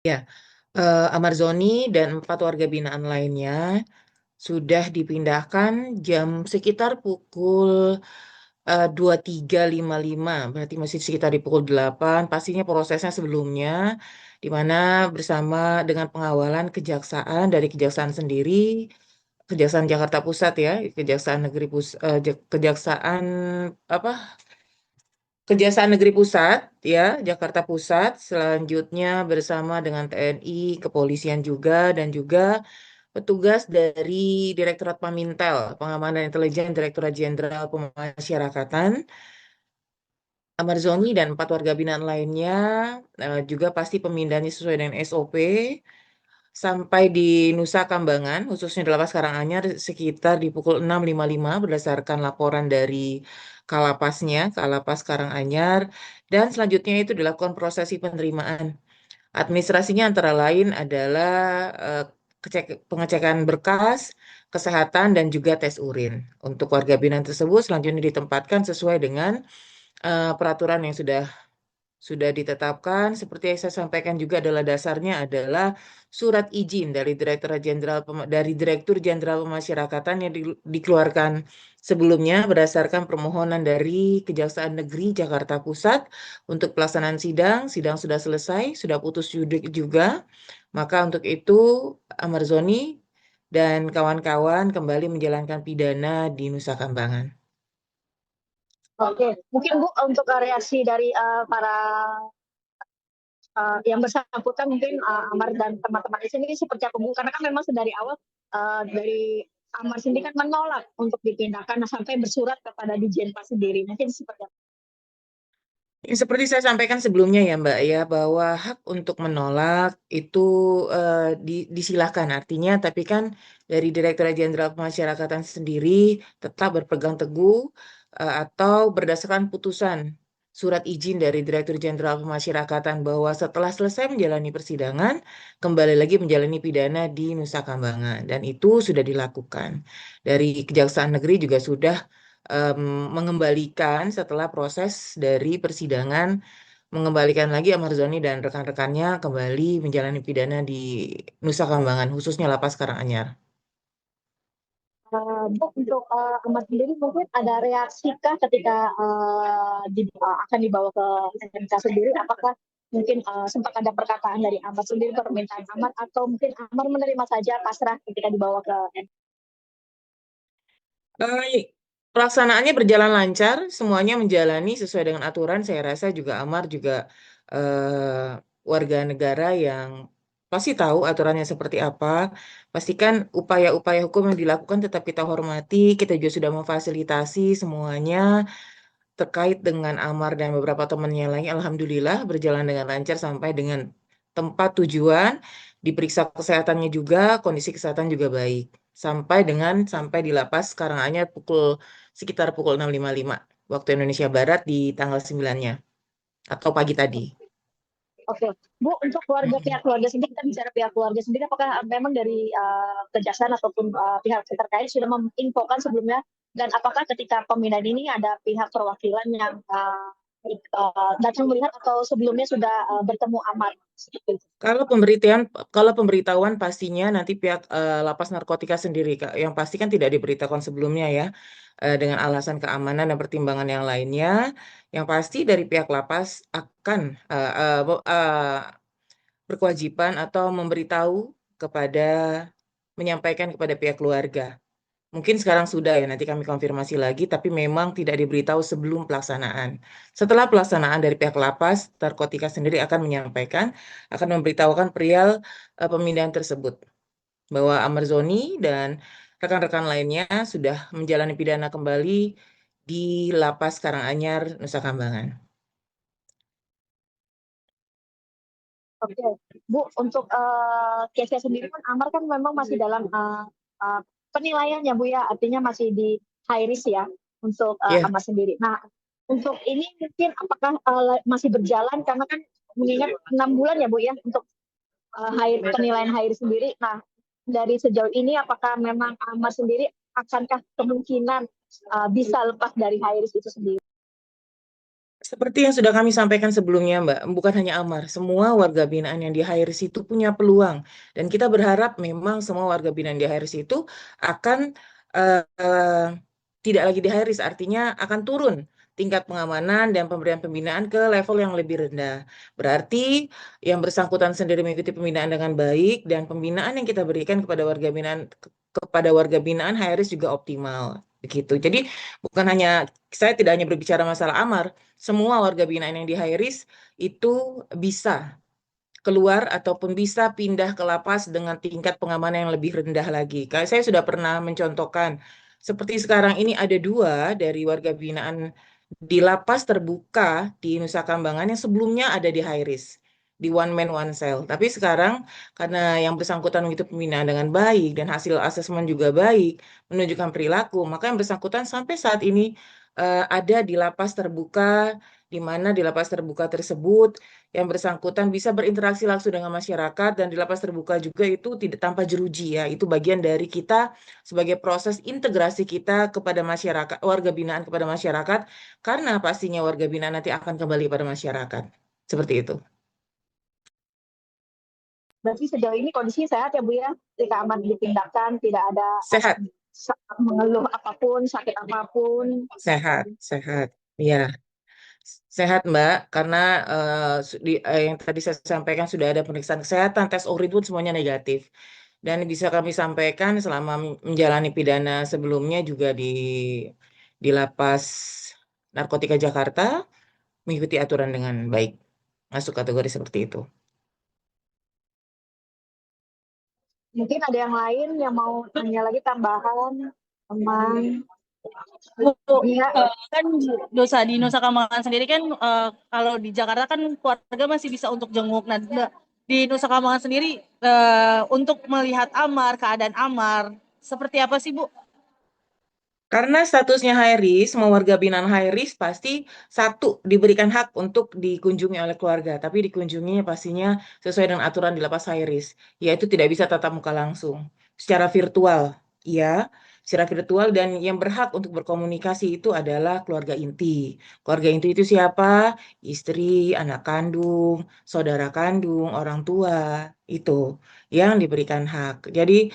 Ya, Amar Zoni dan 4 warga binaan lainnya sudah dipindahkan jam sekitar pukul 23.55, berarti masih sekitar di pukul 8. Pastinya prosesnya sebelumnya, di mana bersama dengan pengawalan kejaksaan dari kejaksaan sendiri, Kejaksaan Jakarta Pusat ya, Kejaksaan Negeri Kejaksaan apa? Kejaksaan Negeri Pusat ya, Jakarta Pusat. Selanjutnya bersama dengan TNI, kepolisian juga dan juga petugas dari Direktorat Pamintel, Pengamanan Intelijen Direktorat Jenderal Pemasyarakatan, Amar Zoni dan 4 warga binaan lainnya juga pasti pemindahannya sesuai dengan SOP sampai di Nusa Kambangan, khususnya di Lapas Karanganyar sekitar di pukul 6.55 berdasarkan laporan dari Kalapasnya, Kalapas Karanganyar, dan selanjutnya itu dilakukan prosesi penerimaan. Administrasinya antara lain adalah eh, pengecekan berkas, kesehatan, dan juga tes urin. Untuk warga binaan tersebut selanjutnya ditempatkan sesuai dengan peraturan yang sudah ditetapkan. Seperti yang saya sampaikan juga adalah dasarnya adalah surat izin dari Direktur Jenderal Pemasyarakatan yang dikeluarkan sebelumnya berdasarkan permohonan dari Kejaksaan Negeri Jakarta Pusat untuk pelaksanaan sidang. Sidang sudah selesai, sudah putus juga. Maka untuk itu Amar Zoni dan kawan-kawan kembali menjalankan pidana di Nusa Kambangan. Oke, mungkin Bu untuk reaksi dari para yang bersangkutan mungkin Amar dan teman-teman di sini seperti apa Bu? Karena kan memang dari awal dari Amar sendiri kan menolak untuk dipindahkan sampai bersurat kepada Dijenpas sendiri. Mungkin seperti apa? Ya, seperti saya sampaikan sebelumnya ya Mbak ya, bahwa hak untuk menolak itu disilahkan artinya, tapi kan dari Direktorat Jenderal Pemasyarakatan sendiri tetap berpegang teguh atau berdasarkan putusan surat izin dari Direktur Jenderal Pemasyarakatan bahwa setelah selesai menjalani persidangan, kembali lagi menjalani pidana di Nusa Kambangan. Dan itu sudah dilakukan. Dari Kejaksaan Negeri juga sudah mengembalikan setelah proses dari persidangan, mengembalikan lagi Amar Zoni dan rekan-rekannya kembali menjalani pidana di Nusa Kambangan, khususnya Lapas Karanganyar. Bu, untuk Ahmad sendiri mungkin ada reaksi kah ketika akan dibawa ke MK sendiri? Apakah mungkin sempat ada perkataan dari Ahmad sendiri, permintaan Ahmad, atau mungkin Ahmad menerima saja pasrah ketika dibawa ke MK? Pelaksanaannya berjalan lancar, semuanya menjalani sesuai dengan aturan. Saya rasa juga Amar juga warga negara yang pasti tahu aturannya seperti apa. Pastikan upaya-upaya hukum yang dilakukan tetap kita hormati. Kita juga sudah memfasilitasi semuanya terkait dengan Amar dan beberapa temannya lain. Alhamdulillah berjalan dengan lancar sampai dengan tempat tujuan. Diperiksa kesehatannya juga, kondisi kesehatan juga baik. Sampai di lapas Karanganyar sekitar pukul 6.55 waktu Indonesia Barat di tanggal 9-nya atau pagi tadi. Oke, Bu, untuk pihak keluarga sendiri, kita bicara pihak keluarga sendiri, apakah memang dari kejaksaan ataupun pihak terkait sudah menginfokan sebelumnya, dan apakah ketika pemindahan ini ada pihak perwakilan yang datang melihat atau sebelumnya sudah bertemu Amar? Kalau pemberitahuan, kalau pemberitahuan pastinya nanti pihak Lapas Narkotika sendiri, Kak. Yang pasti kan tidak diberitakan sebelumnya ya, dengan alasan keamanan dan pertimbangan yang lainnya. Yang pasti dari pihak lapas akan berkewajiban atau menyampaikan kepada pihak keluarga. Mungkin sekarang sudah ya, nanti kami konfirmasi lagi, tapi memang tidak diberitahu sebelum pelaksanaan. Setelah pelaksanaan dari pihak lapas, Narkotika sendiri akan memberitahukan perihal pemindahan tersebut, bahwa Amar Zoni dan rekan-rekan lainnya sudah menjalani pidana kembali di Lapas Karanganyar, Nusa Kambangan. Oke, Bu, untuk case sendiri kan Amar kan memang masih dalam penilaian ya Bu ya, artinya masih di high risk ya untuk Ya, Amar sendiri. Nah, untuk ini mungkin apakah masih berjalan karena kan mengingat 6 bulan ya Bu ya untuk penilaian high risk sendiri. Nah, dari sejauh ini apakah memang Amar sendiri akankah kemungkinan bisa lepas dari high risk itu sendiri? Seperti yang sudah kami sampaikan sebelumnya, Mbak, bukan hanya Amar, semua warga binaan yang di Hairis itu punya peluang. Dan kita berharap memang semua warga binaan di Hairis itu akan eh, tidak lagi di Hairis, artinya akan turun tingkat pengamanan dan pemberian pembinaan ke level yang lebih rendah. Berarti yang bersangkutan sendiri mengikuti pembinaan dengan baik dan pembinaan yang kita berikan kepada warga binaan kepada warga binaan Hairis juga optimal. Begitu. Jadi bukan hanya saya tidak hanya berbicara masalah Amar, semua warga binaan yang di high risk itu bisa keluar ataupun bisa pindah ke lapas dengan tingkat pengamanan yang lebih rendah lagi. Kayak saya sudah pernah mencontohkan, seperti sekarang ini ada dua dari warga binaan di lapas terbuka di Nusa Kambangan yang sebelumnya ada di high risk, di one man one cell. Tapi sekarang karena yang bersangkutan itu pembinaan dengan baik dan hasil asesmen juga baik, menunjukkan perilaku, maka yang bersangkutan sampai saat ini ada di lapas terbuka, di mana di lapas terbuka tersebut yang bersangkutan bisa berinteraksi langsung dengan masyarakat dan di lapas terbuka juga itu tidak tanpa jeruji ya. Itu bagian dari kita sebagai proses integrasi kita kepada masyarakat, warga binaan kepada masyarakat, karena pastinya warga binaan nanti akan kembali pada masyarakat. Seperti itu. Berarti sejauh ini kondisi sehat ya Bu ya, ketika aman dipindahkan, tidak ada Sehat, mengeluh apapun, sakit apapun. sehat, sehat. Iya, sehat Mbak, karena yang tadi saya sampaikan sudah ada pemeriksaan kesehatan, tes urin pun semuanya negatif. Dan bisa kami sampaikan selama menjalani pidana sebelumnya juga di Lapas Narkotika Jakarta mengikuti aturan dengan baik. Masuk kategori seperti itu. Mungkin ada yang lain yang mau tanya lagi tambahan, teman. Bu, Iya, kan dosa di Nusa Kambangan sendiri kan kalau di Jakarta kan keluarga masih bisa untuk jenguk. Nah, di Nusa Kambangan sendiri untuk melihat Amar, keadaan Amar, seperti apa sih Bu? Karena statusnya high risk, semua warga binaan high risk pasti satu diberikan hak untuk dikunjungi oleh keluarga, tapi dikunjunginya pastinya sesuai dengan aturan di lapas high risk, yaitu tidak bisa tatap muka langsung, secara virtual, ya, secara virtual dan yang berhak untuk berkomunikasi itu adalah keluarga inti. Keluarga inti itu siapa? Istri, anak kandung, saudara kandung, orang tua, itu yang diberikan hak. Jadi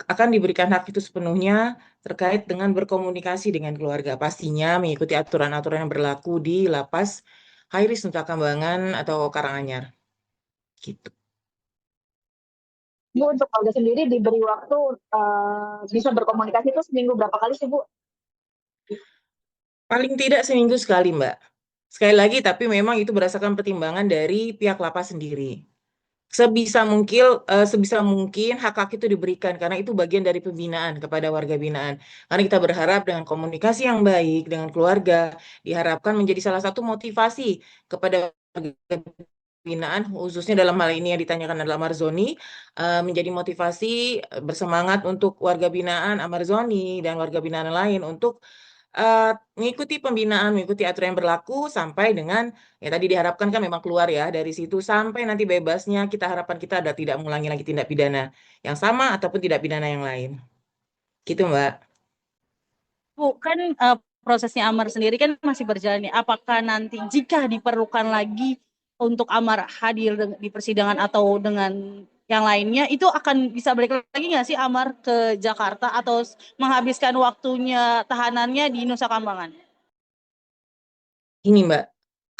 akan diberikan hak itu sepenuhnya terkait dengan berkomunikasi dengan keluarga. Pastinya mengikuti aturan-aturan yang berlaku di lapas Hairis Nusa Kambangan atau Karanganyar. Gitu. Bu untuk keluarga sendiri diberi waktu bisa berkomunikasi itu seminggu berapa kali sih Bu? Paling tidak seminggu sekali, Mbak. Sekali lagi, tapi memang itu berdasarkan pertimbangan dari pihak lapas sendiri. Sebisa mungkin hak-hak itu diberikan karena itu bagian dari pembinaan kepada warga binaan. Karena kita berharap dengan komunikasi yang baik dengan keluarga diharapkan menjadi salah satu motivasi kepada warga binaan khususnya dalam hal ini yang ditanyakan adalah Amarzoni menjadi motivasi bersemangat untuk warga binaan Amarzoni dan warga binaan lain untuk eh, mengikuti pembinaan, mengikuti aturan yang berlaku sampai dengan ya tadi diharapkan kan memang keluar ya dari situ sampai nanti bebasnya kita harapan kita ada tidak mengulangi lagi tindak pidana yang sama ataupun tindak pidana yang lain. Gitu, Mbak. Bu, kan prosesnya Amar sendiri kan masih berjalan nih. Apakah nanti jika diperlukan lagi untuk Amar hadir di persidangan atau dengan yang lainnya, itu akan bisa balik lagi nggak sih Amar ke Jakarta atau menghabiskan waktunya tahanannya di Nusa Kambangan? Ini, Mbak.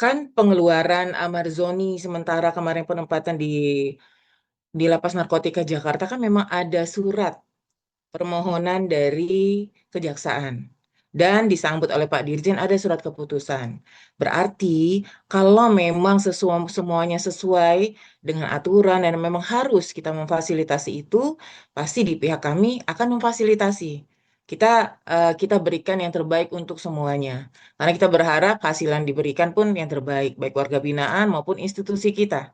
Kan pengeluaran Amarzoni sementara kemarin penempatan di Lapas Narkotika Jakarta kan memang ada surat permohonan dari kejaksaan dan disambut oleh Pak Dirjen ada surat keputusan. Berarti kalau memang semuanya sesuai dengan aturan dan memang harus kita memfasilitasi itu, pasti di pihak kami akan memfasilitasi. Kita berikan yang terbaik untuk semuanya. Karena kita berharap hasil yang diberikan pun yang terbaik, baik warga binaan maupun institusi kita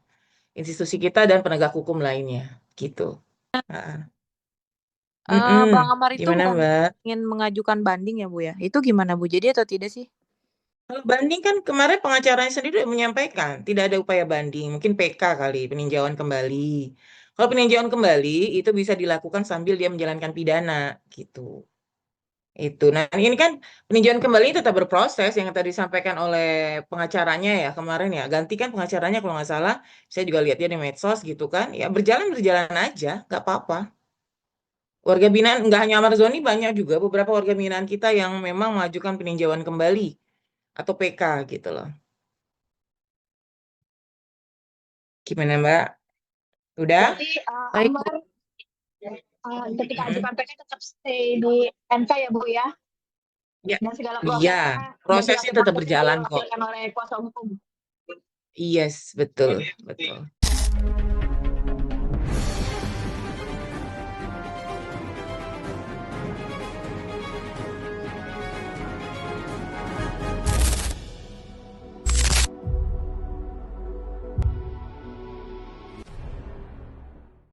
dan penegak hukum lainnya, gitu. Ah. Bang Mm-mm. Amar itu Gimana, bukan Mbak? ingin mengajukan banding ya Bu ya? Itu gimana Bu? Jadi atau tidak sih? Kalau banding kan kemarin pengacaranya sendiri udah menyampaikan tidak ada upaya banding, mungkin PK kali, peninjauan kembali. Kalau peninjauan kembali itu bisa dilakukan sambil dia menjalankan pidana, gitu. Itu. Nah, ini kan peninjauan kembali tetap berproses yang tadi disampaikan oleh pengacaranya ya kemarin ya. Ganti kan pengacaranya kalau nggak salah. Saya juga lihat dia di medsos gitu kan. Ya berjalan aja, nggak apa-apa. Warga binaan nggak hanya Amar Zoni, banyak juga beberapa warga binaan kita yang memang mengajukan peninjauan kembali atau PK gitu loh. Gimana Mbak? Udah? Berarti Baik, Bu. Amar ketika Mm-mm. ajukan PK tetap stay di MK ya Bu ya, Ya, dan segala iya. prosesnya dan segala Prosesnya tetap pihak berjalan kok. diwakilkan oleh kuasa hukum. Yes, betul, betul.